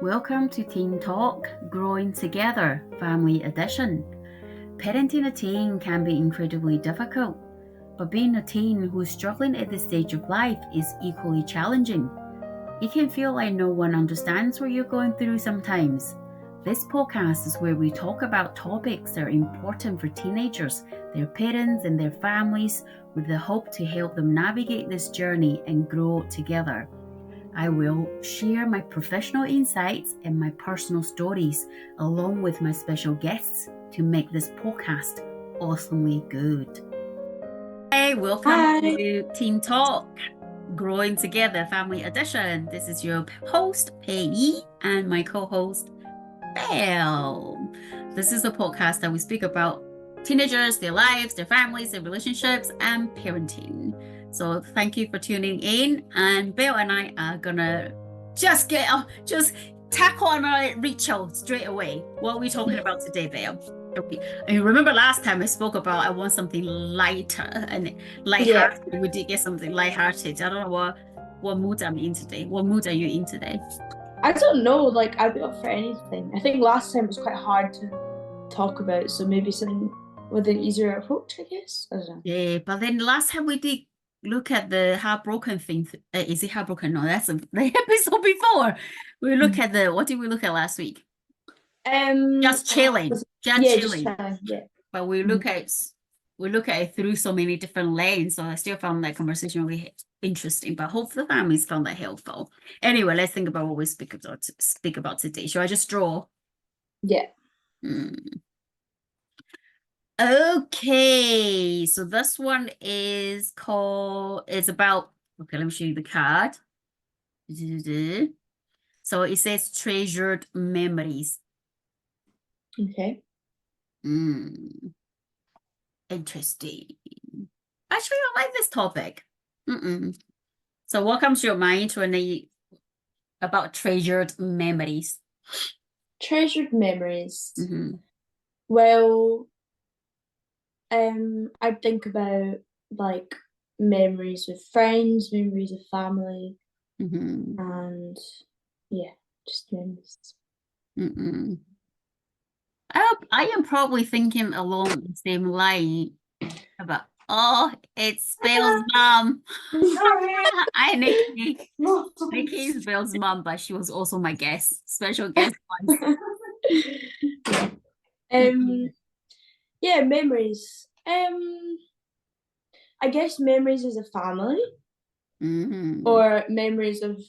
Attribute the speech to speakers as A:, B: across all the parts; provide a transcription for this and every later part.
A: Welcome to Teen Talk, Growing Together, Family Edition. Parenting a teen can be incredibly difficult, but being a teen who's struggling at this stage of life is equally challenging. It can feel like no one understands what you're going through sometimes. This podcast is where we talk about topics that are important for teenagers, their parents, and their families, with the hope to help them navigate this journey and grow together. I will share my professional insights and my personal stories along with my special guests to make this podcast awesomely good. Hey, welcome to Teen Talk, Growing Together Family Edition. This is your host, Pei-I, and my co-host, Belle. This is a podcast that we speak about teenagers, their lives, their families, their relationships, and parenting. So thank you for tuning in, and Belle and I are gonna just tackle on our ritual straight away. What are we talking about today, Belle? Okay. And remember last time I spoke about I want something lighter and lighthearted. Yeah. We did get something lighthearted. I don't know what mood I'm in today. What mood are you in today?
B: I don't know, like I'd be up for anything. I think last time it was quite hard to talk about, so maybe something with an easier approach, I guess. I don't know.
A: Yeah, but then last time we did look at the heartbroken thing. Is it heartbroken? No, that's the episode before. We look at what did we look at last week? Just chilling.
B: Just chilling. Yeah.
A: But we look at it through so many different lanes. So I still found that conversation really interesting. But hopefully the families found that helpful. Anyway, let's think about what we speak about today. Shall I just draw?
B: Yeah.
A: Okay, so this one is about, okay, let me show you the card. So it says treasured memories.
B: Okay.
A: Interesting. Actually, I like this topic. So what comes to your mind about treasured memories?
B: Treasured memories. Well, I think about like memories with friends, memories of family, and yeah, just memories.
A: I am probably thinking along the same line about, it's Belle's mom. Hi, Nikki. Nikki is Belle's mom, but she was also my special guest once.
B: Yeah, memories. I guess memories as a family, or memories of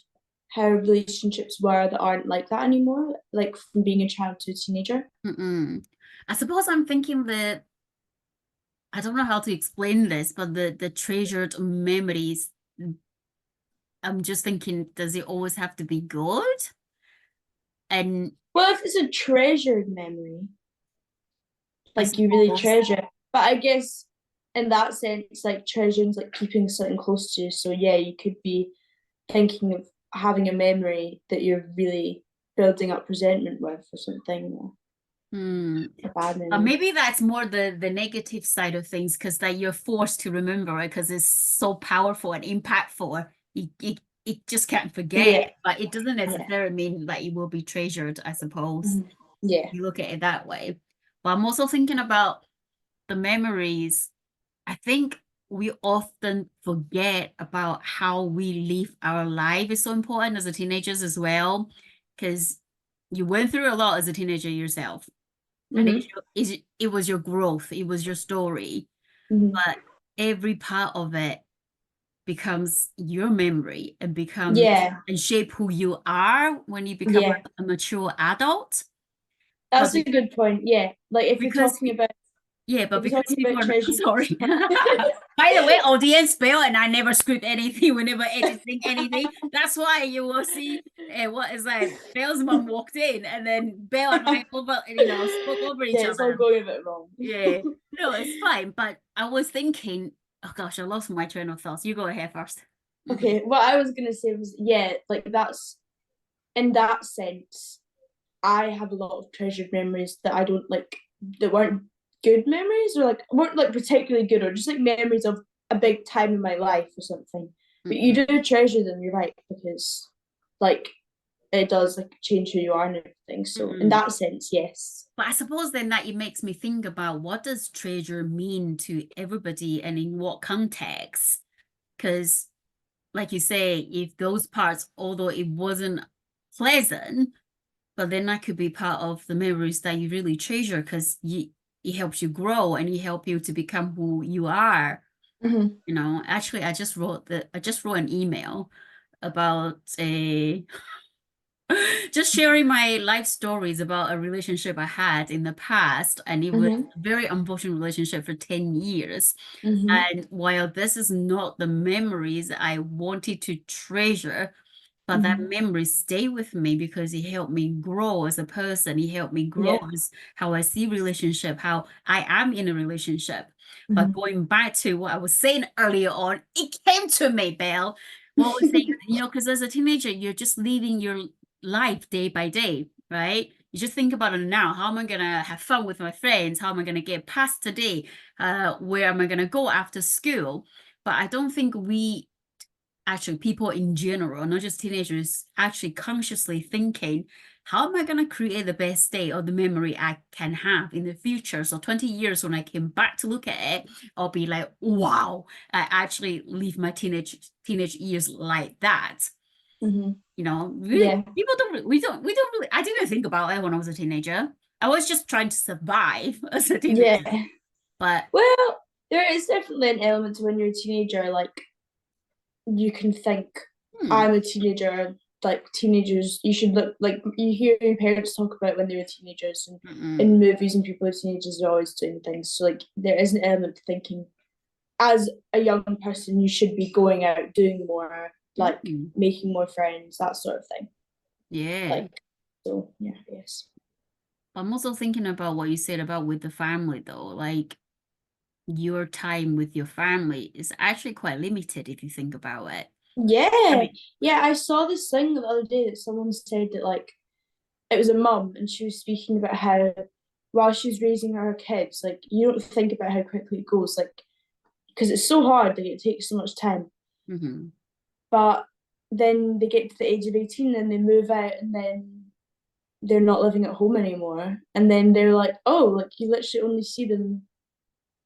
B: how relationships were that aren't like that anymore, like from being a child to a teenager.
A: I suppose I'm thinking that I don't know how to explain this, but the treasured memories, I'm just thinking, does it always have to be good? And
B: well, if it's a treasured memory, like you really treasure it. But I guess in that sense, like treasuring is like keeping something close to you. So yeah, you could be thinking of having a memory that you're really building up resentment with or something. A bad memory.
A: Maybe that's more the negative side of things, because that you're forced to remember it because it's so powerful and impactful. It just can't forget, but it doesn't necessarily mean that it will be treasured, I suppose.
B: Yeah.
A: You look at it that way. But I'm also thinking about the memories. I think we often forget about how we live our life is so important as a teenagers as well, because you went through a lot as a teenager yourself. And it was your growth, it was your story, but every part of it becomes your memory and and shape who you are when you become a mature adult.
B: That's a good point. Yeah, like if you're talking about
A: but because people are sorry. By the way, audience, Belle and I never script anything. We never editing anything. That's why you will see what is that? Belle's mom walked in, and then Belle and I spoke over each other.
B: Yeah, it's all going a bit wrong.
A: Yeah, no, it's fine. But I was thinking, oh gosh, I lost my train of thoughts. You go ahead first.
B: Okay, what I was gonna say was, like that's in that sense, I have a lot of treasured memories that I don't like, that weren't good memories, or like weren't like particularly good, or just like memories of a big time in my life or something. But you do treasure them, you're right, because like it does like change who you are and everything. So in
A: Mm-mm.
B: that sense, yes.
A: But I suppose then that it makes me think about what does treasure mean to everybody and in what context? Because, like you say, if those parts, although it wasn't pleasant, but then that could be part of the memories that you really treasure because it helps you grow and it helps you to become who you are.
B: Mm-hmm.
A: You know, actually, I just wrote an email about a just sharing my life stories about a relationship I had in the past, and it was
B: Mm-hmm.
A: a very unfortunate relationship for 10 years.
B: Mm-hmm.
A: And while this is not the memories I wanted to treasure, but that
B: Mm-hmm.
A: memory stay with me because it helped me grow as a person. It helped me grow
B: Yeah.
A: as how I see relationship, how I am in a relationship. But
B: Mm-hmm.
A: going back to what I was saying earlier on, it came to me, Belle. What was saying, you know, because as a teenager, you're just living your life day by day, right? You just think about it now. How am I gonna have fun with my friends? How am I gonna get past today? Where am I gonna go after school? But I don't think we actually people in general, not just teenagers, actually consciously thinking, how am I going to create the best day or the memory I can have in the future? So 20 years when I came back to look at it, I'll be like, wow, I actually live my teenage years like that.
B: Mm-hmm.
A: You know,
B: Yeah.
A: people don't, we don't really, I didn't think about it when I was a teenager. I was just trying to survive as a teenager.
B: Yeah.
A: But
B: Well, there is definitely an element to when you're a teenager, like you can think,
A: hmm,
B: I'm a teenager, like teenagers, you should look like you hear your parents talk about when they were teenagers and
A: mm-mm,
B: in movies and people who are teenagers are always doing things. So like there is an element to thinking as a young person you should be going out doing more, like
A: mm-mm.
B: making more friends, that sort of thing.
A: Yeah.
B: Like so yeah, yes.
A: I'm also thinking about what you said about with the family though. Like your time with your family is actually quite limited if you think about it. I
B: Yeah.
A: mean,
B: Yeah, I saw this thing the other day that someone said that like it was a mum and she was speaking about how while she's raising her kids, like you don't think about how quickly it goes, like because it's so hard, like it takes so much time.
A: mhm.
B: But then they get to the age of 18 and they move out and then they're not living at home anymore. And then they're like, oh, like you literally only see them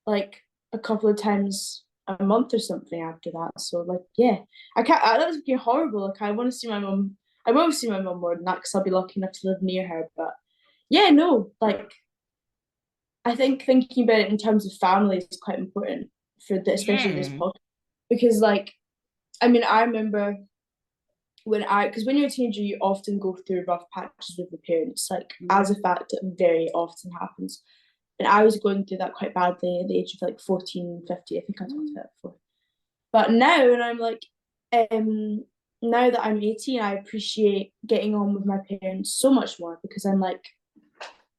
B: like a couple of times a month or something after that. So like, yeah, I can't. That was fucking horrible. Like, I want to see my mum. I will see my mum more than that because I'll be lucky enough to live near her. But yeah, no, like I think thinking about it in terms of family is quite important for the, especially this
A: Yeah.
B: podcast because like I mean I remember when I because when you're a teenager you often go through rough patches with the parents like
A: Mhm.
B: as a fact it very often happens and I was going through that quite badly at the age of like 14, 15. I think I talked about it before. But now, and I'm like, um, now that I'm 18, I appreciate getting on with my parents so much more because I'm like,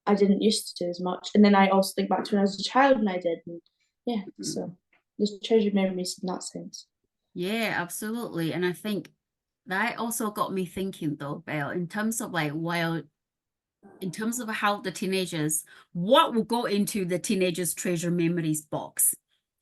B: I didn't used to do as much. And then I also think back to when I was a child and I did. And yeah,
A: Mhm.
B: so there's treasured memories in that sense.
A: Yeah, absolutely. And I think that also got me thinking though, Belle, in terms of like while in terms of how the teenagers, what will go into the teenagers' treasure memories box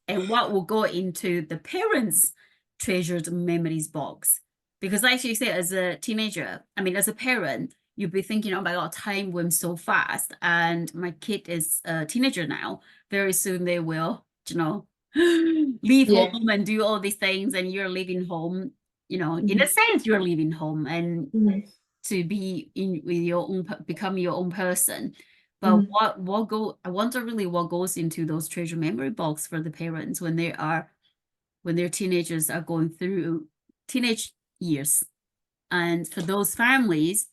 A: and what will go into the parents' treasured memories box. Because like you said, as a teenager, I mean, as a parent, you'll be thinking, oh my God, time went so fast. And my kid is a teenager now. Very soon they will, you know, leave
B: Yeah.
A: home and do all these things. And you're leaving home, you know, in a
B: Mm-hmm.
A: sense, you're leaving home. And
B: Mm-hmm.
A: to be in with your own become your own person. But
B: Mm-hmm.
A: what go I wonder really what goes into those treasure memory box for the parents when they are when their teenagers are going through teenage years. And for those families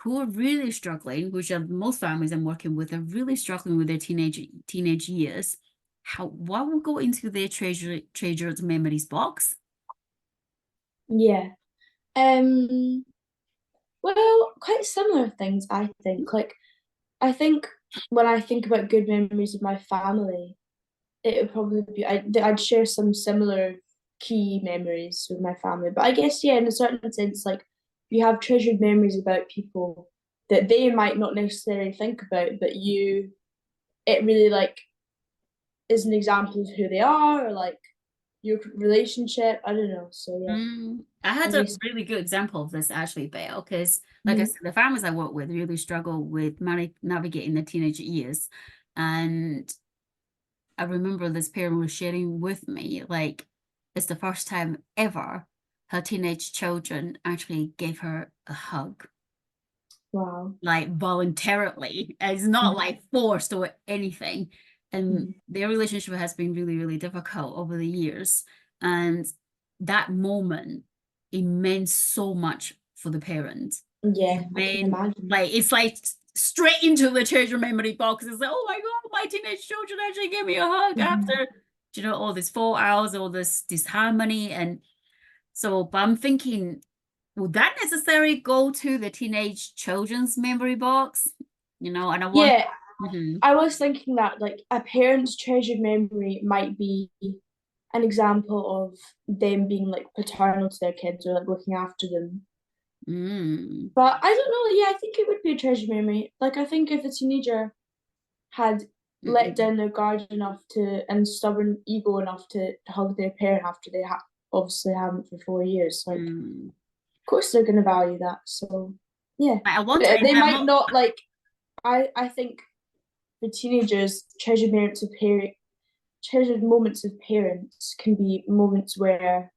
A: who are really struggling, which are most families I'm working with are really struggling with their teenage years, how what will go into their treasured memories box?
B: Yeah. Um, well, quite similar things, I think. Like, I think when I think about good memories of my family, it would probably be I'd share some similar key memories with my family. But I guess yeah, in a certain sense, like you have treasured memories about people that they might not necessarily think about, but it really like is an example of who they are, or like your relationship. I don't know. So yeah,
A: I had
B: I
A: a
B: guess.
A: really good example of this actually, Belle, because like I said, the families I work with really struggle with navigating the teenage years. And I remember this parent was sharing with me, like, it's the first time ever her teenage children actually gave her a hug,
B: Wow.
A: like voluntarily. It's not like forced or anything. And
B: Mhm.
A: their relationship has been really difficult over the years. And that moment, it meant so much for the parents.
B: Yeah,
A: It
B: I can
A: meant
B: imagine.
A: like it's like straight into the treasure memory box. It's like, oh my God, my teenage children actually gave me a hug
B: Mhm.
A: after, all this 4 hours, all this harmony. And so, but I'm thinking, would that necessarily go to the teenage children's memory box? And I want.
B: Yeah,
A: Mhm.
B: I was thinking that like a parent's treasured memory might be an example of them being like paternal to their kids or like looking after them.
A: Mm.
B: But I don't know. Yeah, I think it would be a treasured memory. Like I think if a teenager had let
A: Mm-mm.
B: down their guard enough to and stubborn ego enough to hug their parent after they obviously haven't for 4 years, like of
A: Mm.
B: course they're gonna value that. So yeah,
A: I want to,
B: but they
A: I'm
B: might
A: not.
B: not like. I think for teenagers, treasured moments of parents can be moments where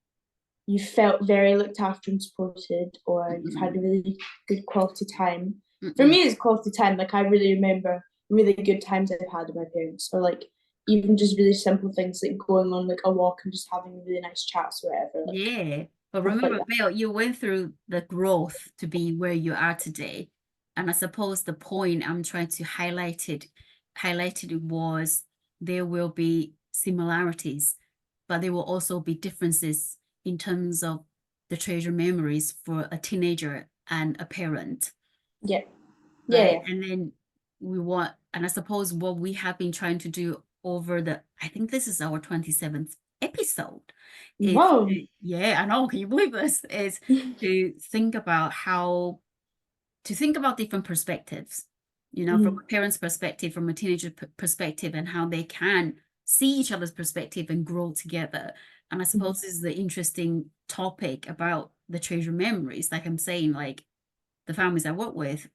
B: you felt very looked after and supported, or you've had a
A: Mm-mm.
B: really good quality time. For
A: Mm-mm.
B: me, it's quality time. Like I really remember really good times I've had with my parents, or like even just really simple things like going on like a walk and just having really nice chats or whatever, like
A: Yeah. But
B: stuff like
A: remember,
B: that.
A: Bill, you went through the growth to be where you are today. And I suppose the point I'm trying to highlight it was there will be similarities, but there will also be differences in terms of the treasure memories for a teenager and a parent,
B: Yeah, yeah,
A: right?
B: yeah.
A: And then and I suppose what we have been trying to do I think this is our 27th episode, is
B: Wow.
A: yeah, I know, can you believe this? Is to think about different perspectives, from
B: Mhm,
A: a parent's perspective, from a teenager perspective, and how they can see each other's perspective and grow together. And I
B: mhm,
A: suppose this is the interesting topic about the treasure memories. Like I'm saying, like the families I work with,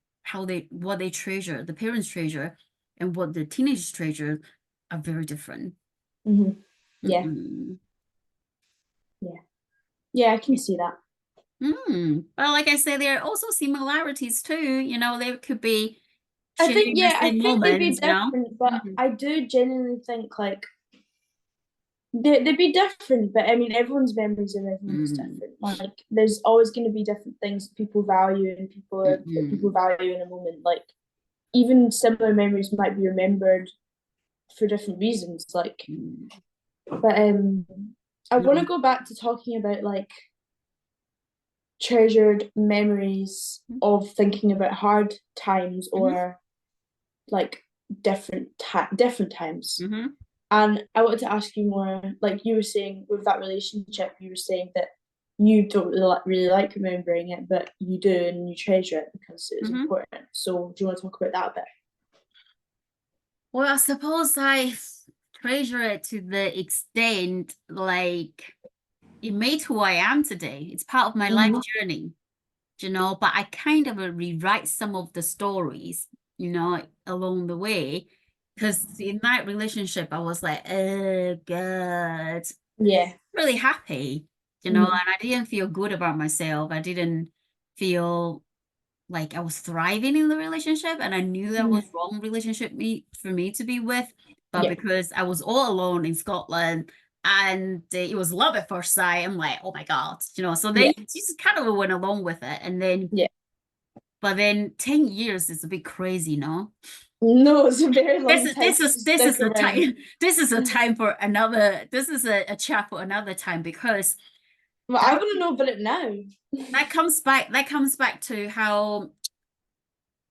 A: what they treasure, the parents treasure, and what the teenagers treasure are very different.
B: mhm. Yeah,
A: Mm-mm.
B: yeah, yeah. I can see that.
A: Well, like I said, there are also similarities too. There could be
B: I think
A: sharing the
B: yeah, I
A: same
B: think they'd be
A: moments.
B: different, but
A: Mhm.
B: I do genuinely think like they'd be different. But I mean, everyone's memories of everyone is
A: Mm,
B: different. Like, there's always going to be different things that people value and that people
A: mm-mm,
B: value in a moment. Like, even similar memories might be remembered for different reasons. Like,
A: mm.
B: but I want to
A: No.
B: go back to talking about like treasured memories of thinking about hard times
A: Mm-hmm,
B: or like different times.
A: mm-hmm,
B: And I wanted to ask you more, like you were saying with that relationship, you were saying that you don't really like remembering it, but you do and you treasure it because it was
A: mm-hmm.
B: important. So do you want to talk about that a bit?
A: Well, I suppose I treasure it to the extent like it made who I am today. It's part of my life
B: Mm-hmm.
A: journey, but I kind of rewrite some of the stories, along the way. Because in that relationship, I was like, oh God,
B: Yeah.
A: really happy, and
B: Mm-hmm.
A: I didn't feel good about myself. I didn't feel like I was thriving in the relationship, and I knew that was
B: Mm-hmm.
A: wrong relationship for me to be with. But
B: Yeah.
A: because I was all alone in Scotland and it was love at first sight, I'm like, oh my God, So then
B: Yeah.
A: you just kind of went along with it, and then
B: Yeah.
A: but then 10 years is a bit crazy, no?
B: No, it's a very
A: This
B: long
A: is
B: time
A: this
B: to
A: is this is
B: stick
A: the
B: around.
A: time. This is a time for another. This is a chat for another time because
B: Well, I
A: that
B: want to know about it now.
A: that comes back. That comes back to how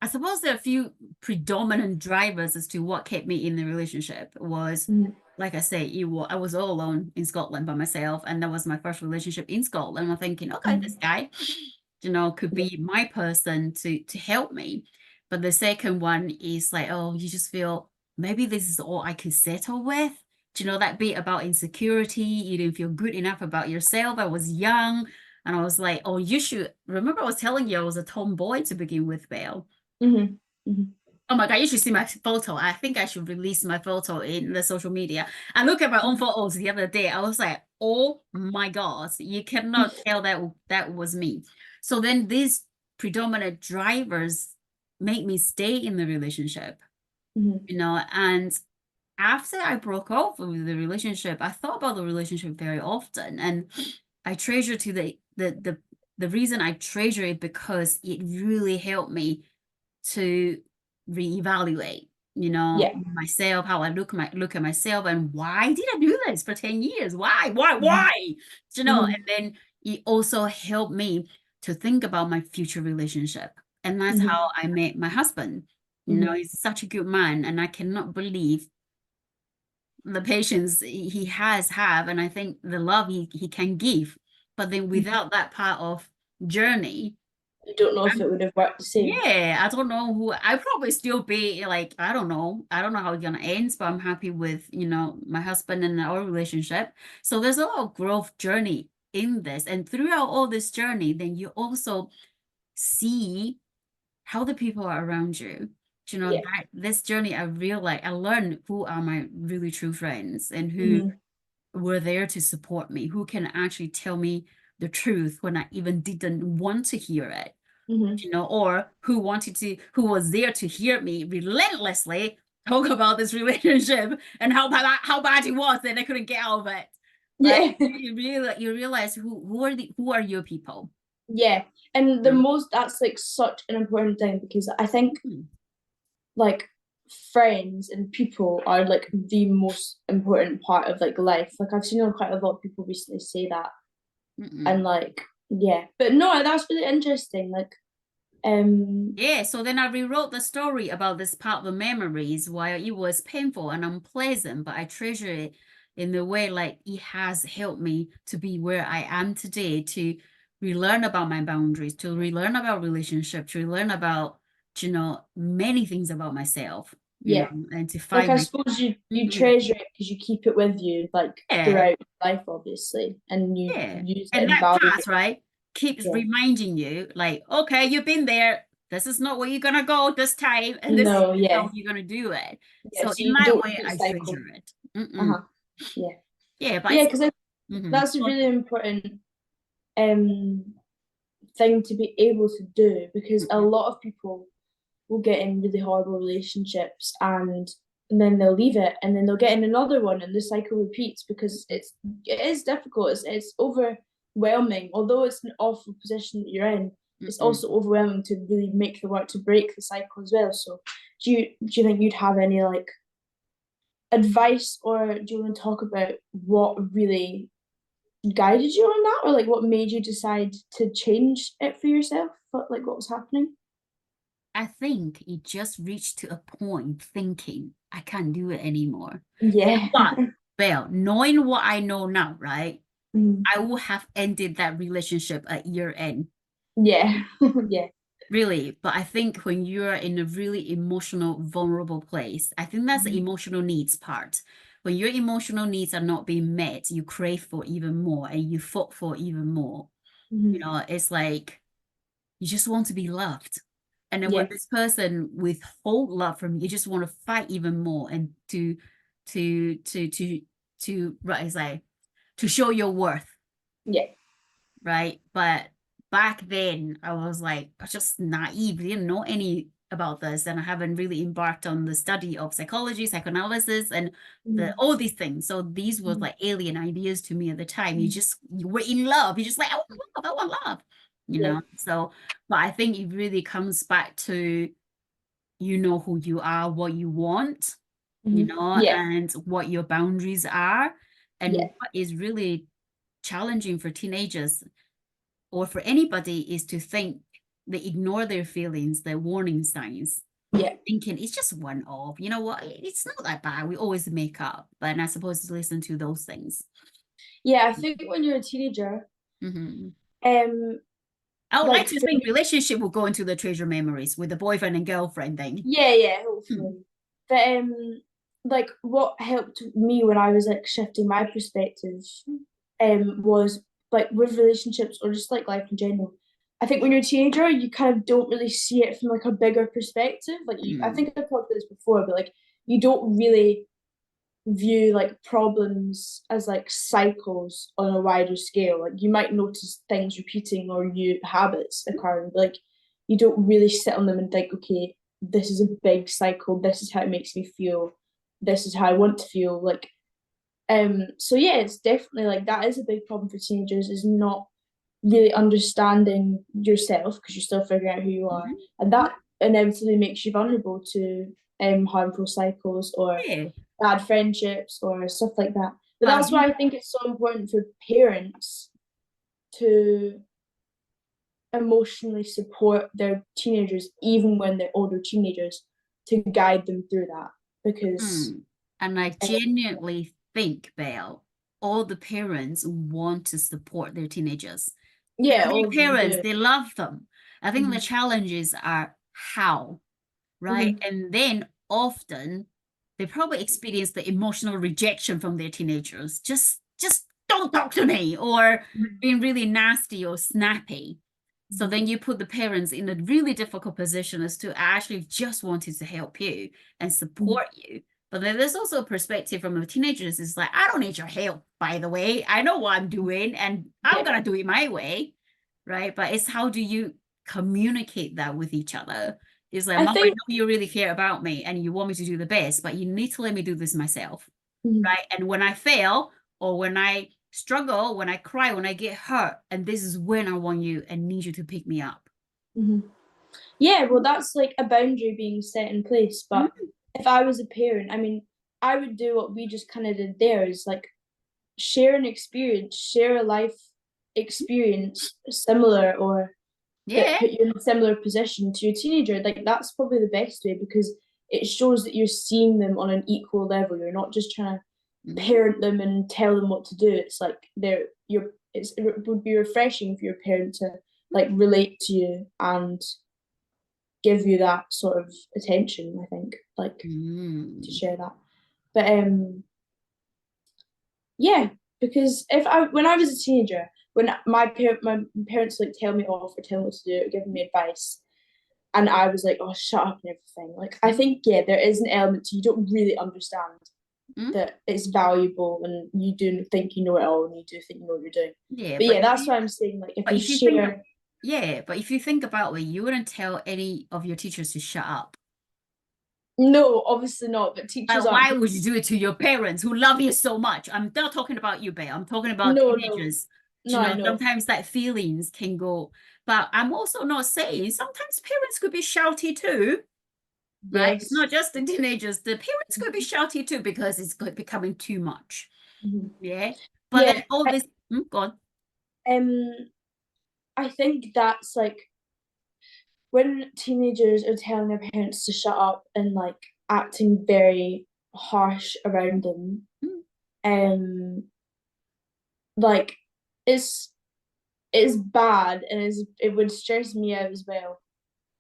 A: I suppose there are a few predominant drivers as to what kept me in the relationship was,
B: Mm-hmm.
A: like I say, I was all alone in Scotland by myself, and that was my first relationship in Scotland. I'm thinking, okay, this guy, could
B: Yeah.
A: be my person to help me. But the second one is like, oh, you just feel maybe this is all I can settle with. Do you know that bit about insecurity? You didn't feel good enough about yourself. I was young and I was like, oh, you should remember I was telling you I was a tomboy to begin with, Belle.
B: Mm-hmm. Mm-hmm.
A: Oh my God, you should see my photo. I think I should release my photo in the social media. I looked at my own photos the other day. I was like, oh my God, you cannot tell that that was me. So then these predominant drivers make me stay in the relationship,
B: Mm-hmm.
A: and after I broke off with the relationship, I thought about the relationship very often, and I treasure to the reason I treasure it because it really helped me to reevaluate,
B: Yeah.
A: myself, how I look at myself, and why did I do this for 10 years? Why?
B: Mm-hmm.
A: And
B: Mm-hmm.
A: then it also helped me to think about my future relationship. And that's
B: Mm-hmm.
A: how I met my husband.
B: Mm-hmm.
A: He's such a good man, and I cannot believe the patience he has have, and I think the love he can give. But then without that part of journey,
B: I don't know if
A: I'm
B: it would have worked the same.
A: yeah, I don't know who I probably still be like, I don't know how it's gonna end, but I'm happy with, my husband and our relationship. So there's a lot of growth journey in this. And throughout all this journey, then you also see how the people are around you.
B: Yeah.
A: That this journey I realized I learned who are my really true friends and who
B: Mm-hmm.
A: were there to support me, who can actually tell me the truth when I even didn't want to hear it,
B: Mm-hmm.
A: or who was there to hear me relentlessly talk about this relationship and how bad it was and I couldn't get out of it. Right?
B: Yeah.
A: You realize who are your people.
B: Yeah. And
A: You
B: that's like such an important thing because I think
A: know?
B: like friends and people are like the most important part of like life. Like I've seen quite a lot of people recently say that,
A: Mm-mm.
B: and like yeah, but no, that's really interesting. Like
A: Yeah, so then I rewrote the story about this part of the memories while it was painful and unpleasant, but I treasure it in the way like it has helped me to be where I am today, to relearn about my boundaries, to relearn about relationships, to relearn about, many things about myself,
B: yeah,
A: and to
B: like
A: find
B: I
A: my
B: suppose you
A: Mhm.
B: treasure it because you keep it with you like
A: Yeah,
B: throughout life, obviously, and you
A: yeah.
B: use it
A: And
B: and
A: that
B: value
A: path,
B: it.
A: right, keeps
B: Yeah.
A: reminding you, like, okay, you've been there. This is not where you're gonna go this time, and this is
B: No,
A: how
B: yeah,
A: you're gonna do it.
B: yeah.
A: So
B: So
A: in
B: you
A: that
B: don't
A: way,
B: repeat
A: I
B: cycle.
A: treasure it. Mm-mm.
B: Uh-huh. Yeah.
A: Yeah, but
B: Yeah,
A: it's
B: because
A: mhm.
B: that's a really important um thing to be able to do because a
A: Mm-mm.
B: lot of people will get in really horrible relationships and then they'll leave it and then they'll get in another one and the cycle repeats because it is difficult. It's overwhelming. Although it's an awful position that you're in, it's
A: Mm-mm.
B: also overwhelming to really make the work to break the cycle as well. So do you think you'd have any like advice or do you want to talk about what really guided you on that or like what made you decide to change it for yourself? What was happening?
A: I think it just reached to a point thinking I can't do it anymore.
B: Yeah.
A: But well, knowing what I know now, right?
B: Mm.
A: I would have ended that relationship at year end.
B: Yeah. Yeah.
A: Really, but I think when you're in a really emotional, vulnerable place, I think that's the
B: Mhm.
A: emotional needs part. When your emotional needs are not being met, you crave for even more and you fought for even more.
B: Mhm.
A: It's like you just want to be loved. And then when
B: Yeah.
A: this person withhold love from you, you just want to fight even more and to right, it's like to show your worth,
B: Yeah.
A: right? But back then, I was like just naive, didn't know any about this, and I haven't really embarked on the study of psychology, psychoanalysis, and the
B: Mhm.
A: all these things. So these were
B: Mhm.
A: like alien ideas to me at the time.
B: Mhm.
A: You were in love. You just like, I want love, I want love,
B: Yeah.
A: So, but I think it really comes back to who you are, what you want,
B: Mhm. Yeah.
A: and what your boundaries are, and
B: Yeah.
A: what is really challenging for teenagers or for anybody is to think they ignore their feelings, their warning signs,
B: Yeah.
A: thinking it's just one off. You know what? It's not that bad. We always make up, but I'm not supposed to listen to those things.
B: Yeah. I think when you're a teenager,
A: Mm-hmm.
B: um,
A: I would like
B: like
A: to
B: for
A: think relationship will go into the treasure memories with the boyfriend and girlfriend thing.
B: yeah, yeah,
A: Hmm.
B: hopefully. But like what helped me when I was like shifting my perspective was like with relationships or just like life in general. I think when you're a teenager, you kind of don't really see it from like a bigger perspective. Like I think I've talked about this before, but like you don't really view like problems as like cycles on a wider scale. Like you might notice things repeating or new habits occurring, but like you don't really sit on them and think, okay, this is a big cycle. This is how it makes me feel. This is how I want to feel. Like, so yeah, it's definitely like that is a big problem for teenagers is not really understanding yourself because you're still figuring out who you are, and that inevitably makes you vulnerable to harmful cycles or
A: Yeah.
B: bad friendships or stuff like that. But
A: But
B: that's why I think it's so important for parents to emotionally support their teenagers, even when they're older teenagers, to guide them through that. Because,
A: and I genuinely think, Belle, all the parents want to support their teenagers.
B: yeah,
A: Every
B: all of them
A: parents,
B: do.
A: they love them. I think the
B: Mhm.
A: challenges are how, right?
B: Mhm.
A: And then often they probably experience the emotional rejection from their teenagers. Just don't talk to me, or being really nasty or snappy. So then you put the parents in a really difficult position as to actually just wanted to help you and
B: Mhm.
A: support you. But then there's also a perspective from the teenagers is like, I don't need your help, by the way. I know what I'm doing and I'm
B: Yeah,
A: gonna do it my way. Right. But it's how do you communicate that with each other? It's like,
B: I
A: Mom, I
B: think.
A: know you really care about me and you want me to do the best, but you need to let me do this myself.
B: Mhm.
A: Right. And when I fail or when I struggle, when I cry, when I get hurt, and this is when I want you and need you to pick me up.
B: Mhm. Yeah, well, that's like a boundary being set in place. But
A: Mm,
B: if I was a parent, I mean, I would do what we just kind of did there is like share an experience, share a life experience similar or that
A: yeah.
B: put you in a similar position to your teenager. Like, that's probably the best way because it shows that you're seeing them on an equal level. You're not just trying to
A: Mm,
B: parent them and tell them what to do. It's like it would be refreshing for your parent to like relate to you and give you that sort of attention, I think, like to
A: mm,
B: share that. But yeah, because if I when I was a teenager, when my parents like tell me off or tell me what to do or giving me advice, and I was like, oh, shut up and everything. Like I
A: mm,
B: think yeah, there is an element to you don't really understand
A: mm.
B: that it's valuable and you do think you know it all and you do think you know what you're doing.
A: Yeah,
B: But yeah, that's why I'm saying like if
A: but
B: you
A: if you think
B: share.
A: yeah, but if you think about it, you wouldn't tell any of your teachers to shut up.
B: No, obviously not, but teachers aren't.
A: Why would you do it to your parents who love you so much? I'm not talking about you, Babe. I'm talking about
B: No, no,
A: teenagers.
B: no, I know.
A: Sometimes that feelings can go, but I'm also not saying sometimes parents could be shouty too, right? It's
B: Yes.
A: not just the teenagers. The parents could be shouty too because it's becoming too much.
B: Mhm.
A: Yeah. But then
B: Yeah,
A: all this, go on.
B: um, I think that's like when teenagers are telling their parents to shut up and like acting very harsh around them,
A: Mm,
B: um, like it's it's bad and it would stress me out as well.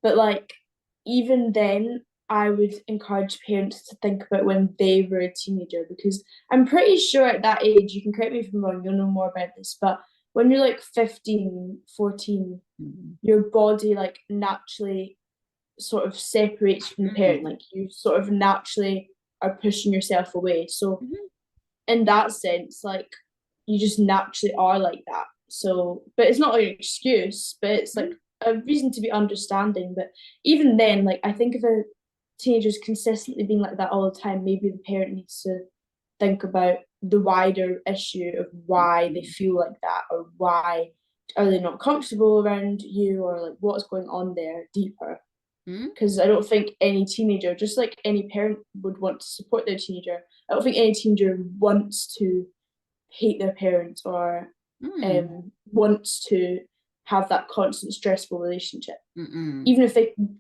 B: But like even then, I would encourage parents to think about when they were a teenager because I'm pretty sure at that age, you can correct me if I'm wrong, you'll know more about this, but when you're like 15, 14,
A: mm,
B: your body like naturally sort of separates from the parent,
A: mm,
B: like you sort of naturally are pushing yourself away. So
A: mhm,
B: in that sense, like you just naturally are like that. So, but it's not like an excuse, but it's like
A: mm,
B: a reason to be understanding. But even then, like I think if a teenager's consistently being like that all the time, maybe the parent needs to think about the wider issue of why they
A: mm,
B: feel like that or why are they not comfortable around you or like what's going on there deeper.
A: mm,
B: Because I don't think any teenager, just like any parent would want to support their teenager, I don't think any teenager wants to hate their parents or
A: mm,
B: wants to have that constant stressful relationship,
A: mm.
B: even if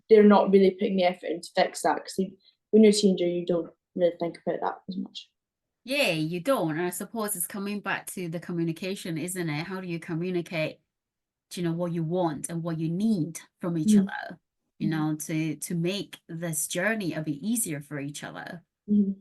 B: they're not really putting the effort in to fix that. Because when you're a teenager, you don't really think about that as much.
A: Yeah, you don't. And I suppose it's coming back to the communication, isn't it? How do you communicate, what you want and what you need from each
B: Mm-hmm.
A: other, to make this journey a bit easier for each other.
B: Mm-hmm.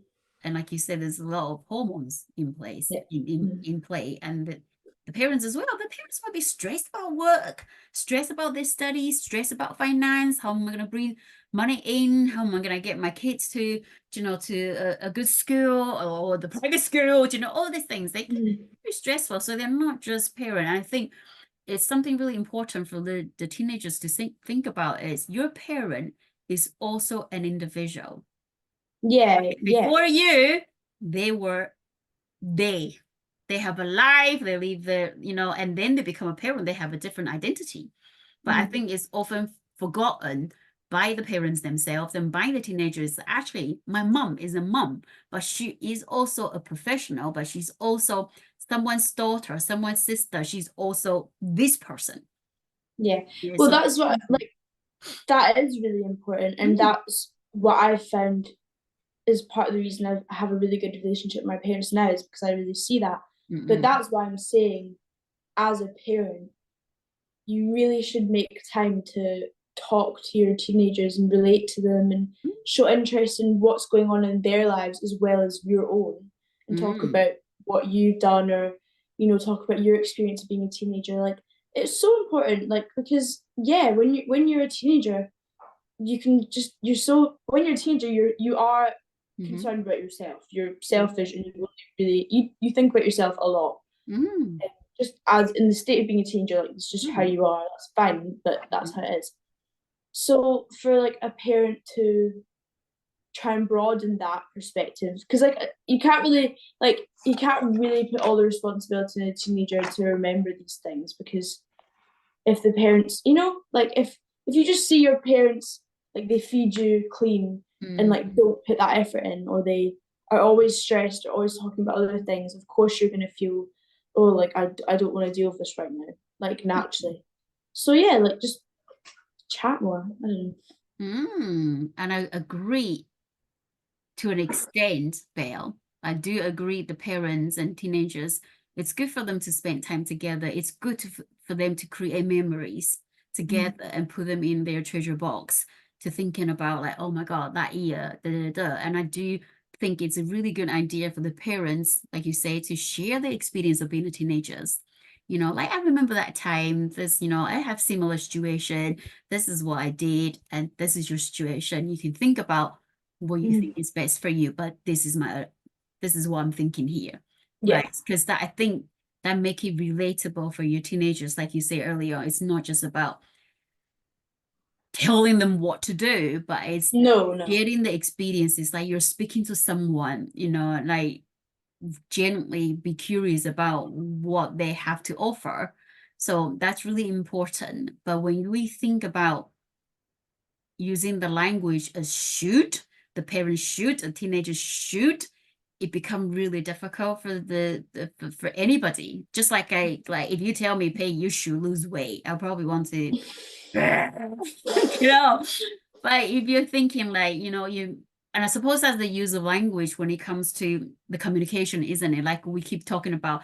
A: and like you said, there's a lot of hormones in place,
B: Yeah.
A: in play, and the parents as well. The parents might be stressed about work, stressed about their studies, stressed about finance. How am I going to bring money in? How am I going to get my kids to, to a good school or the private school? All these things, they can be stressful. So they're not just parent. I think it's something really important for the teenagers to think about is your parent is also an individual.
B: Yeah, yeah.
A: Before you, they were they. They have a life, they live their, and then they become a parent, they have a different identity. But I think it's often forgotten by the parents themselves and by the teenagers. Actually, my mom is a mom, but she is also a professional, but she's also someone's daughter, someone's sister. She's also this person.
B: Yeah.
A: Yeah,
B: Well,
A: so
B: that's what, like, that is really important. And that's what I found is part of the reason I have a really good relationship with my parents now, is because I really see that. But that's why I'm saying, as a parent, you really should make time to talk to your teenagers and relate to them and show interest in what's going on in their lives as well as your own, and talk about what you've done, or talk about your experience of being a teenager. Like, it's so important, like, because yeah, when you're a teenager, you can just when you're a teenager, you are concerned about yourself. You're selfish, and you think about yourself a lot. Just as in the state of being a teenager, like, it's just how you are. That's fine, but that's how it is. So for like a parent to try and broaden that perspective, because like you can't really put all the responsibility on a teenager to remember these things, because if the parents, like if you just see your parents, like, they feed you clean and like don't put that effort in, or they are always stressed or always talking about other things, of course you're going to feel, oh, like, I don't want to deal with this right now, like, naturally. So yeah, like, just chat more. I don't know.
A: And I agree to an extent, Belle. I do agree the parents and teenagers, it's good for them to spend time together. It's good for them to create memories together and put them in their treasure box, to thinking about, like, oh my God, that year, da, da, da. And I do think it's a really good idea for the parents, like you say, to share the experience of being a teenagers. Like, I remember that time, this, I have similar situation. This is what I did, and this is your situation. You can think about what you think is best for you, but this is what I'm thinking here,
B: Yeah.
A: right? Because that, I think, that make it relatable for your teenagers. Like you say earlier, it's not just about telling them what to do, but it's
B: No.
A: getting the experiences, like you're speaking to someone, like, genuinely be curious about what they have to offer. So that's really important. But when we think about using the language as should, the parents should, the teenagers should, it become really difficult for for anybody. Just like if you tell me, Pei, you should lose weight, I'll probably want to you know. But if you're thinking, like, and I suppose that's the use of language when it comes to the communication, isn't it? Like, we keep talking about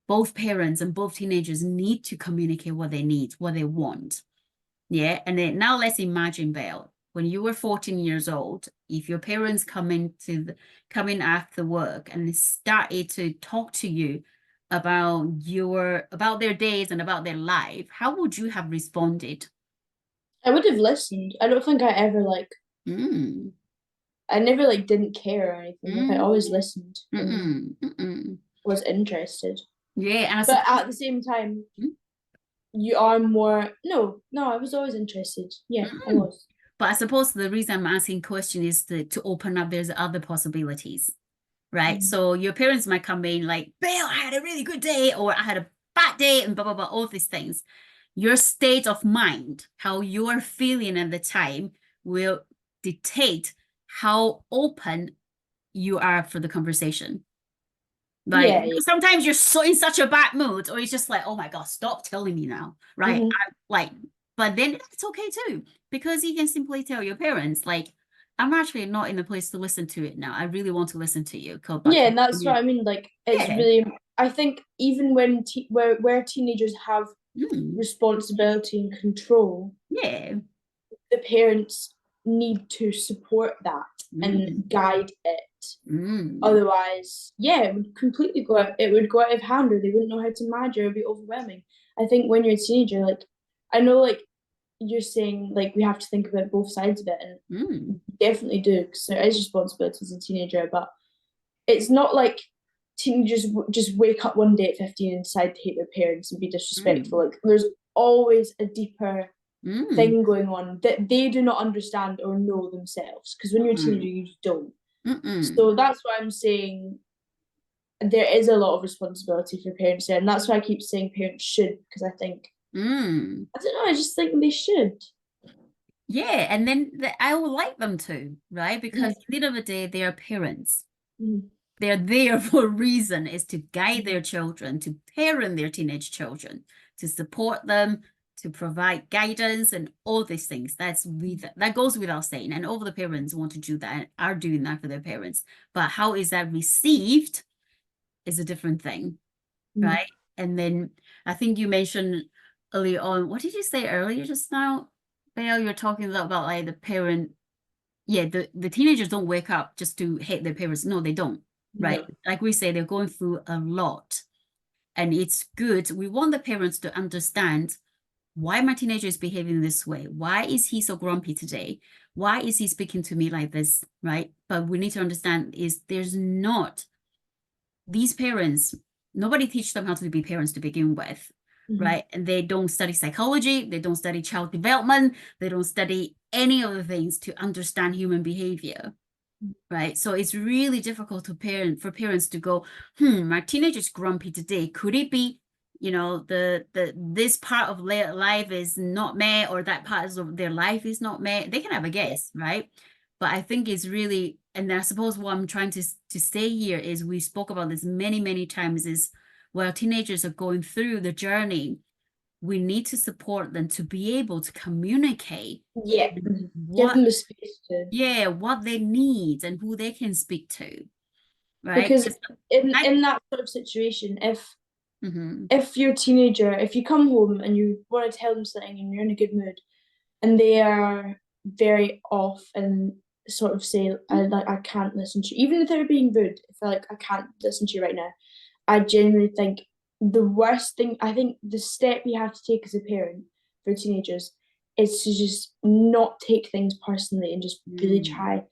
A: both parents and both teenagers need to communicate what they need, what they want. Yeah. And then now let's imagine, Belle, when you were 14 years old, if your parents come in after work and started to talk to you about their days and about their life, how would you have responded?
B: I would have listened. I don't think I ever, like,
A: Mm,
B: I never, like, didn't care or anything. Like, I always listened and was interested.
A: Yeah, and I
B: But
A: suppose.
B: at the same time, you are more, no, I was always interested. Yeah, I was.
A: But I suppose the reason I'm asking question is to open up there's other possibilities, right? So your parents might come in like, Belle, I had a really good day, or I had a bad day, and blah, blah, blah, all these things. Your state of mind, how you are feeling at the time, will dictate how open you are for the conversation. Like,
B: Yeah.
A: sometimes you're so in such a bad mood, or it's just like, oh my God, stop telling me now, right? But then it's okay too, because you can simply tell your parents, like, I'm actually not in a place to listen to it now. I really want to listen to you.
B: Yeah, and that's what I mean. Like, it's
A: Yeah.
B: really, I think, even when where teenagers have responsibility and control,
A: Yeah.
B: the parents need to support that and guide it. Otherwise, yeah, it would completely go out. It would go out of hand, or they wouldn't know how to manage it. It would be overwhelming. I think when you're a teenager, like I know, like you're saying, like we have to think about both sides of it, and definitely do because there is responsibility as a teenager. But it's not like teenagers just wake up one day at 15 and decide to hate their parents and be disrespectful. Like there's always a deeper thing going on that they do not understand or know themselves. Because when you're a teenager, you just don't. So that's why I'm saying there is a lot of responsibility for parents there, and that's why I keep saying parents should, because I think I don't know, I just think they should.
A: Yeah, and then I would like them to, right? Because at the end of the day, they are parents. They're there for a reason, is to guide their children, to parent their teenage children, to support them, to provide guidance and all these things. That goes without saying. And all the parents want to do that and are doing that for their parents. But how is that received is a different thing, right? And then I think you mentioned early on, what did you say earlier just now? Belle, you're talking about like the parent, yeah, the teenagers don't wake up just to hate their parents. No, they don't, right?
B: No.
A: Like we say, they're going through a lot. And it's good. We want the parents to understand why my teenager is behaving this way. Why is he so grumpy today? Why is he speaking to me like this, right? But we need to understand is there's not these parents, nobody teach them how to be parents to begin with, right? And they don't study psychology, they don't study child development, they don't study any of the things to understand human behavior, right? So it's really difficult for parents to go, my teenager's grumpy today. Could it be, the this part of their life is not met, or that part of their life is not met? They can have a guess, right? But I think it's really, and I suppose what I'm trying to say here is we spoke about this many, many times is while teenagers are going through the journey, we need to support them to be able to communicate
B: Give
A: what
B: them the space to.
A: yeah, what they need and who they can speak to, right?
B: Because in that sort of situation, if you're a teenager, if you come home and you want to tell them something and you're in a good mood, and they are very off and sort of say, I can't listen to you, even if they're being rude, if they're like, I can't listen to you right now, I genuinely think the worst thing, I think the step you have to take as a parent for teenagers is to just not take things personally and just really try.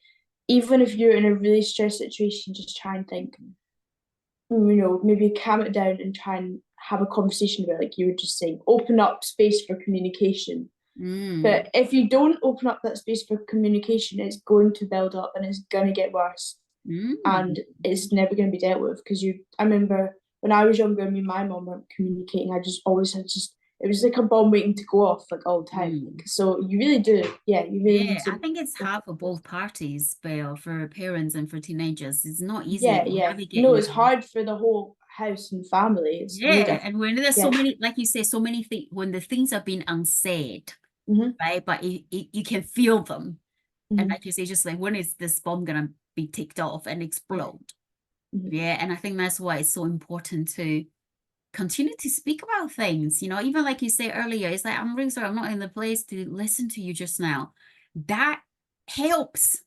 B: Even if you're in a really stressed situation, just try and think, maybe calm it down and try and have a conversation about it, like you were just saying, open up space for communication. But if you don't open up that space for communication, it's going to build up and it's going to get worse. And it's never going to be dealt with. Because I remember when I was younger and me and my mom weren't communicating, I just always had it was like a bomb waiting to go off like all the time. So you really do. Yeah, you really need to.
A: I think it's hard for both parties, Belle, for parents and for teenagers. It's not easy
B: Yeah. No,
A: navigating.
B: it's hard for the whole house and family. It's really difficult.
A: And when there's so many, like you say, so many things, when the things are being unsaid, right? But you can feel them. And like you say, just like, when is this bomb gonna be ticked off and explode? Yeah, and I think that's why it's so important to continue to speak about things, even like you say earlier, it's like, I'm really sorry, I'm not in the place to listen to you just now. That helps,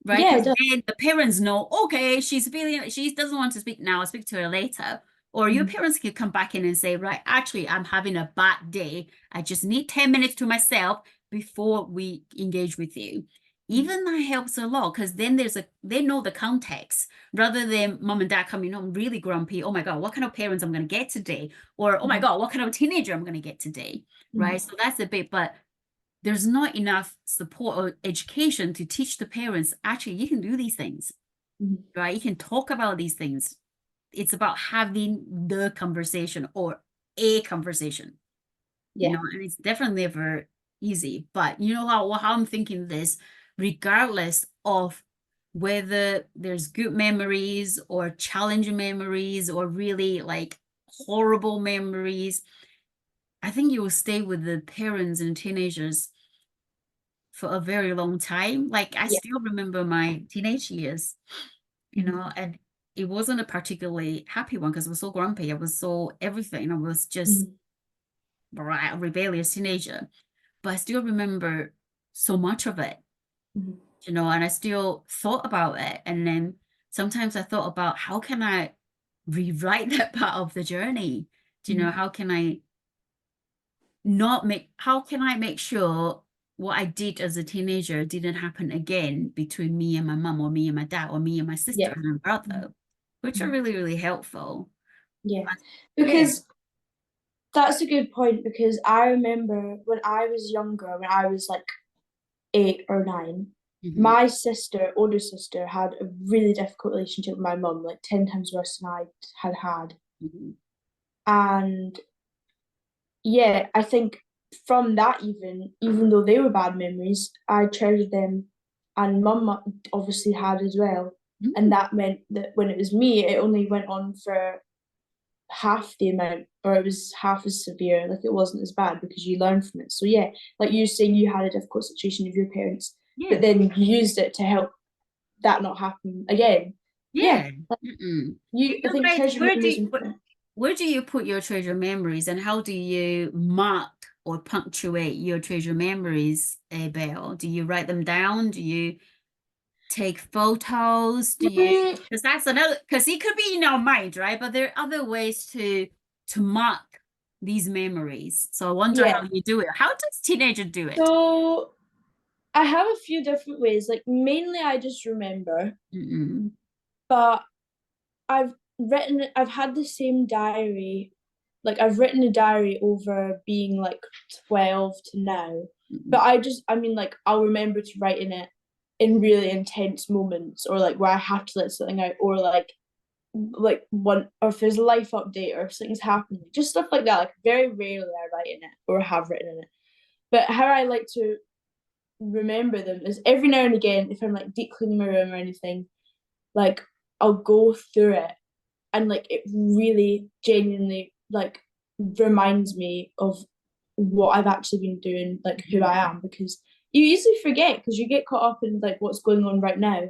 A: right?
B: Yeah,
A: Because then the parents know, okay, she doesn't want to speak now, I'll speak to her later. Or your parents can come back in and say, right, actually, I'm having a bad day. I just need 10 minutes to myself before we engage with you. Even that helps a lot, because then they know the context, rather than mom and dad coming home really grumpy. Oh my God, what kind of parents I'm going to get today? Or, oh my God, what kind of teenager I'm going to get today? Right. So that's a bit, but there's not enough support or education to teach the parents, actually, you can do these things, right? You can talk about these things. It's about having the conversation or a conversation, and it's definitely never easy. But you know how I'm thinking this, regardless of whether there's good memories or challenging memories or really like horrible memories, I think you will stay with the parents and teenagers for a very long time. Like I still remember my teenage years, and it wasn't a particularly happy one because I was so grumpy. I was so everything. I was just a rebellious teenager. But I still remember so much of it, and I still thought about it. And then sometimes I thought about how can I rewrite that part of the journey? Do you know, how can I not make, how can I make sure what I did as a teenager didn't happen again between me and my mum, or me and my dad, or me and my sister
B: Yeah.
A: and my brother, which are really, really helpful.
B: Yeah.
A: But yeah.
B: Because that's a good point, because I remember when I was younger, when I was like 8 or 9,
A: Mhm,
B: my sister, older sister, had a really difficult relationship with my mum, like 10 times worse than I had had.
A: mhm,
B: And yeah, I think from that, even though they were bad memories, I treasured them, and mum obviously had as well. And
A: mhm.
B: that meant that when it was me, it only went on for half the amount, or it was half as severe, like it wasn't as bad because you learn from it. So yeah, like you're saying, you had a difficult situation with your parents, but
A: Yeah.
B: then you used it to help that not happen again. Yeah,
A: Yeah. Mm-mm. Do
B: you, I
A: you
B: think
A: guys,
B: treasure memories important.
A: where do you put your treasure memories, and how do you mark or punctuate your treasure memories, Belle? Do you write them down? Do you take photos? Do you,
B: Mm,
A: because that's another, because it could be in our mind, right? But there are other ways to mark these memories. So I wonder how
B: yeah,
A: you do it. How does teenager do it?
B: so I have a few different ways. Like mainly I just remember,
A: Mm-mm.
B: but I've had the same diary. Like I've written a diary over being like 12 to now. But
A: Mm-mm.
B: I mean, like I'll remember to write in it in really intense moments, or like where I have to let something out, or like one, or if there's a life update or if something's happening, just stuff like that. Like very rarely I write in it or have written in it. But how I like to remember them is every now and again, if I'm like deep cleaning my room or anything, like I'll go through it, and like it really genuinely like reminds me of what I've actually been doing, like who I am, because you easily forget because you get caught up in like what's going on right now.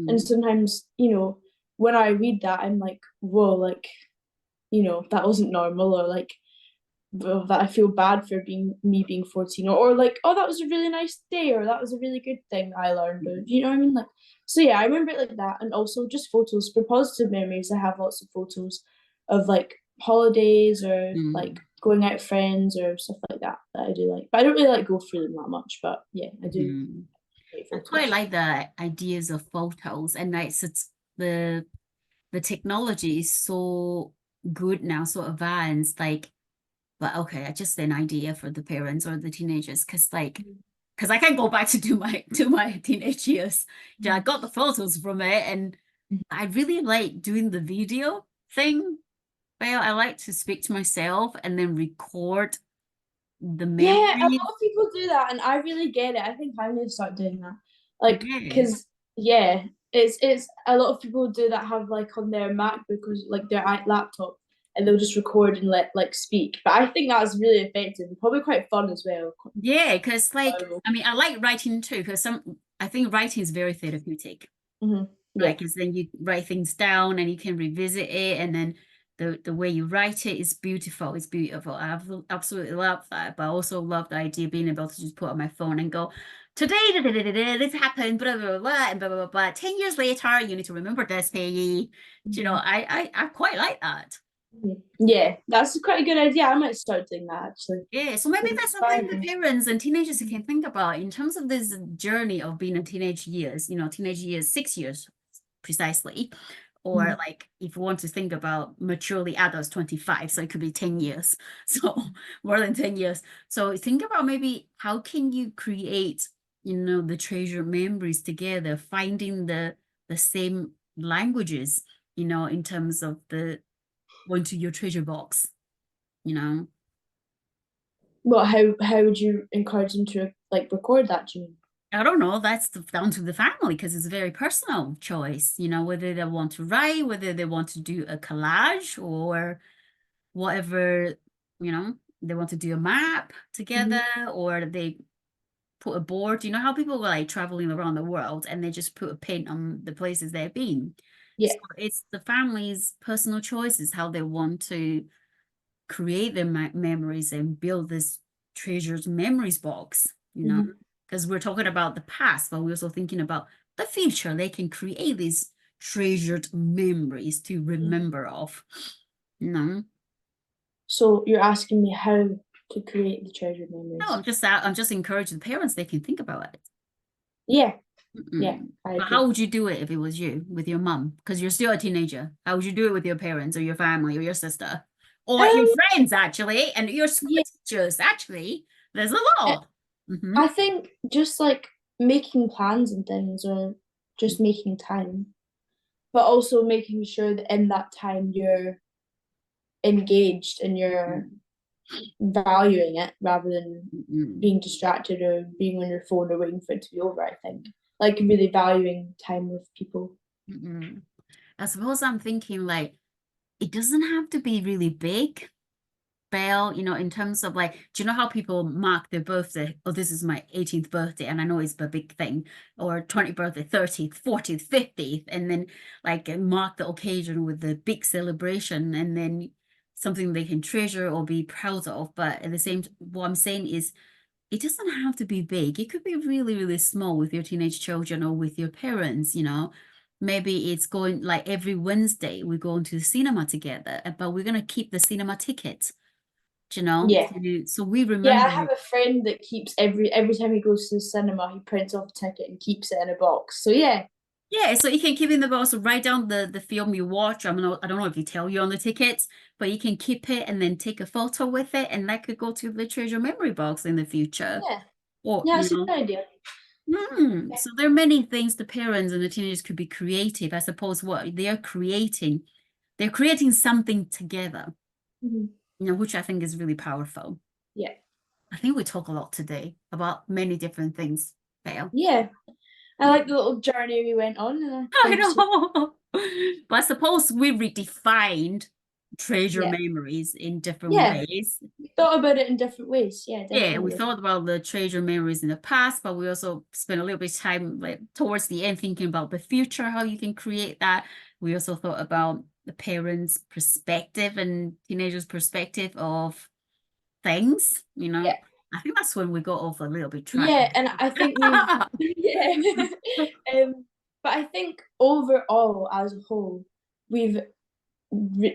B: And
A: Mm-mm.
B: sometimes, when I read that, I'm like, whoa, like, that wasn't normal, or like that I feel bad for being 14, or like, oh, that was a really nice day, or that was a really good thing I learned, or you know what I mean? Like, so yeah, I remember it like that. And also just photos for positive memories. I have lots of photos of like holidays, or like
A: Mm-mm.
B: going out with friends or stuff like that I do like. But I don't really like go through them that much. But yeah, I do
A: Mm-mm.
B: take
A: I quite
B: photos.
A: like the ideas of photos, and it's the technology is so good now, so advanced. Like, but okay, just an idea for the parents or the teenagers, because I can go back to do my teenage years. Yeah, I got the photos from it, and I really like doing the video thing. Well, I like to speak to myself and then record the
B: Yeah, a
A: memory.
B: lot of people do that, and I really get it. I think I'm gonna start doing that. Like,
A: Yeah.
B: cause yeah, it's a lot of people do that, have like on their MacBook or like their laptop, and they'll just record and let like speak. But I think that's really effective and probably quite fun as well.
A: Yeah, because like,
B: Enjoyable.
A: I mean, I like writing too, because I think writing is very therapeutic.
B: Yeah.
A: Right, because then you write things down and you can revisit it, and then the way you write it is beautiful. It's beautiful. Absolutely love that. But I also love the idea of being able to just put on my phone and go, today, this happened, blah, blah, blah, and blah, blah, blah, blah. 10 years later, you need to remember this, Pei-I. You know,
B: Mhm.
A: I quite like that.
B: Yeah, that's quite a good idea. I might start doing that actually.
A: Yeah, so maybe
B: It's
A: that's something the
B: inspiring.
A: parents and teenagers can think about in terms of this journey of being a teenage years, teenage years, 6 years precisely. Or
B: Mhm.
A: like if you want to think about maturely adults, 25, so it could be 10 years. So more than 10 years. So think about maybe how can you create, the treasure memories together, finding the same languages, in terms of the going to your treasure box, you know.
B: Well, how would you encourage them to like record that, do you mean?
A: I don't know. That's down to the family because it's a very personal choice, whether they want to write, whether they want to do a collage or whatever, they want to do a map together,
B: Mhm.
A: or they put a board. You know how people are like traveling around the world and they just put a pin on the places they've been.
B: Yeah.
A: So it's the family's personal choices how they want to create their memories and build this treasures memories box,
B: Mhm.
A: because we're talking about the past, but we're also thinking about the future. They can create these treasured memories to remember of. No.
B: So you're asking me how to create the treasured
A: No,
B: memories.
A: I'm just encouraging the parents, they can think about it.
B: Yeah, yeah,
A: Mm-mm.
B: I
A: But
B: agree.
A: how would you do it if it was you with your mum? Because you're still a teenager. How would you do it with your parents or your family or your sister? Or your
B: Um,
A: friends, actually, and your school
B: yeah,
A: teachers, actually. There's a lot. Mm-hmm.
B: I think just like making plans and things, or just making time, but also making sure that in that time you're engaged and you're valuing it rather than
A: Mm-mm.
B: being distracted or being on your phone or waiting for it to be over. I think like really valuing time with people.
A: Mm-mm. I suppose I'm thinking like it doesn't have to be really big. Belle, in terms of like, do you know how people mark their birthday? Oh, this is my 18th birthday, and I know it's a big thing, or 20th birthday, 30th, 40th, 50th, and then like mark the occasion with the big celebration, and then something they can treasure or be proud of. But at the same, what I'm saying is, it doesn't have to be big. It could be really, really small with your teenage children or with your parents. Maybe it's going like every Wednesday we go into the cinema together, but we're gonna keep the cinema tickets
B: Yeah.
A: so we
B: Yeah, I
A: remember
B: have
A: it.
B: a friend that keeps every time he goes to the cinema, he prints off a ticket and keeps it in a box. So yeah,
A: Yeah, so you can keep in the box, write down the film you watch. I don't know if you tell you on the tickets, but you can keep it and then take a photo with it, and that could go to the treasure memory box in the future.
B: yeah,
A: Or,
B: yeah, it's a good idea.
A: so there are many things the parents and the teenagers could be creative. I suppose what they're creating something together,
B: Mhm.
A: which I think is really powerful.
B: Yeah,
A: I think we talk a lot today about many different things, Dale.
B: yeah. I like the little journey we went on, and I
A: I
B: think so.
A: know. But I suppose we redefined treasure
B: Yeah,
A: memories in different
B: yeah.
A: ways.
B: We thought about it in different ways. Yeah,
A: Yeah, we
B: definitely.
A: thought about the treasure memories in the past, but we also spent a little bit of time like, towards the end thinking about the future, how you can create that. We also thought about the parents' perspective and teenagers' perspective of things.
B: Yeah,
A: I think that's when we got off a little bit track.
B: yeah, and I think we've yeah. But I think overall, as a whole, we've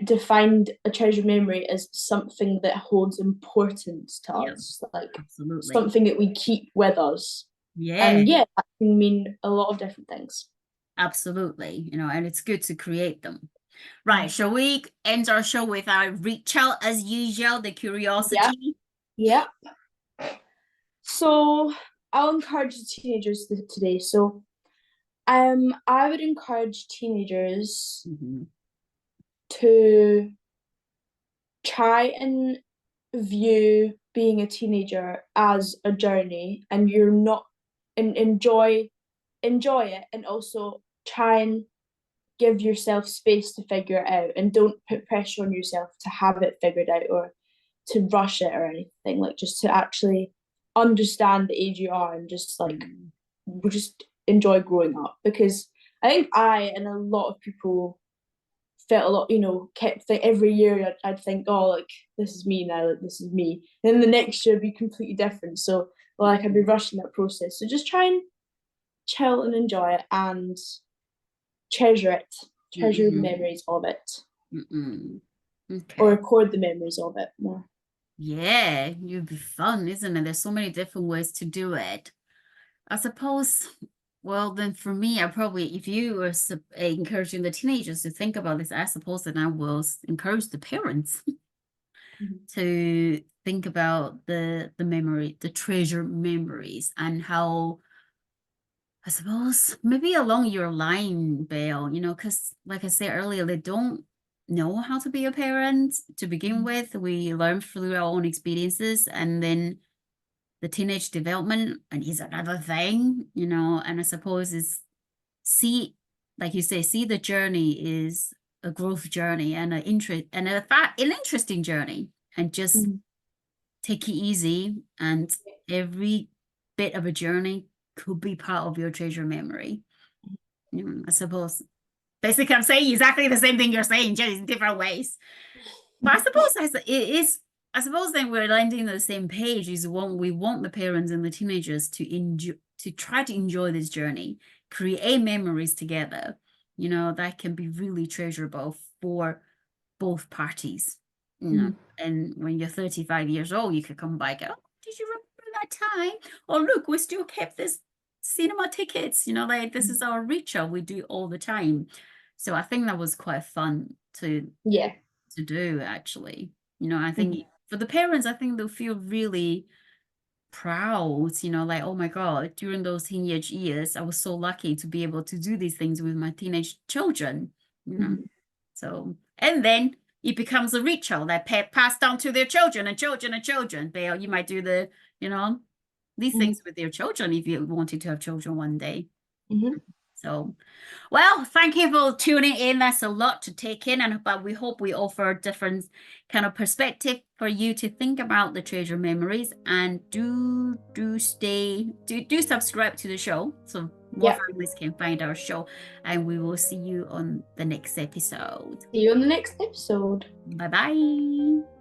B: defined a treasure memory as something that holds importance to
A: Yeah,
B: us, like
A: absolutely.
B: something that we keep with us.
A: Yeah.
B: And yeah, that can mean a lot of different things.
A: Absolutely, and it's good to create them. Right, shall we end our show with our reach out as usual, the
B: Yeah,
A: curiosity?
B: yeah. So I'll encourage the teenagers today. So I would encourage teenagers
A: Mhm.
B: to try and view being a teenager as a journey, and you're not and enjoy it, and also try and give yourself space to figure it out, and don't put pressure on yourself to have it figured out or to rush it or anything, like just to actually understand the age you are, and just like
A: Mm.
B: just enjoy growing up. Because I think I and a lot of people felt a lot, kept every year I'd think, oh, like this is me now, like this is me. And then the next year would be completely different. So like I'd be rushing that process. So just try and chill and enjoy it, and treasure it, treasure the
A: Mm-mm.
B: memories of it,
A: Mm-mm.
B: or
A: Okay.
B: record the memories of it more.
A: Yeah, it'd be fun, isn't it? There's so many different ways to do it. I suppose, well, then for me, I probably, if you were encouraging the teenagers to think about this, I suppose then I will encourage the parents
B: Mhm.
A: to think about the memory, the treasure memories, and how I suppose maybe along your line, Belle, because like I said earlier, they don't know how to be a parent to begin with. We learn through our own experiences, and then the teenage development and is another thing, and I suppose is see, like you say, see the journey is a growth journey and an interesting journey, and just
B: Mhm.
A: take it easy, and every bit of a journey could be part of your treasure memory. I suppose basically I'm saying exactly the same thing you're saying, just in different ways. But I suppose it is. I suppose then we're landing on the same page. Is what we want the parents and the teenagers to enjoy, to try to enjoy this journey, create memories together, you know, that can be really treasurable for both parties, you know. And when you're 35 years old, you could come back, oh, did you remember that time? Oh, look, we still kept this cinema tickets, you know, like this is our ritual we do all the time. So I think that was quite fun
B: Yeah.
A: to do, actually. You know, I think for the parents, I think they'll feel really proud, you know, like, oh my God, during those teenage years, I was so lucky to be able to do these things with my teenage children, you know. So, and then it becomes a ritual that passed down to their children and children and children. You might do the, you know, these things with their children if you wanted to have children one day. So, well, thank you for tuning in. That's a lot to take in, but we hope we offer different kind of perspective for you to think about the treasure memories. And do subscribe to the show so more families can find our show. And we will see you on the next episode.
B: See you on the next episode.
A: Bye bye.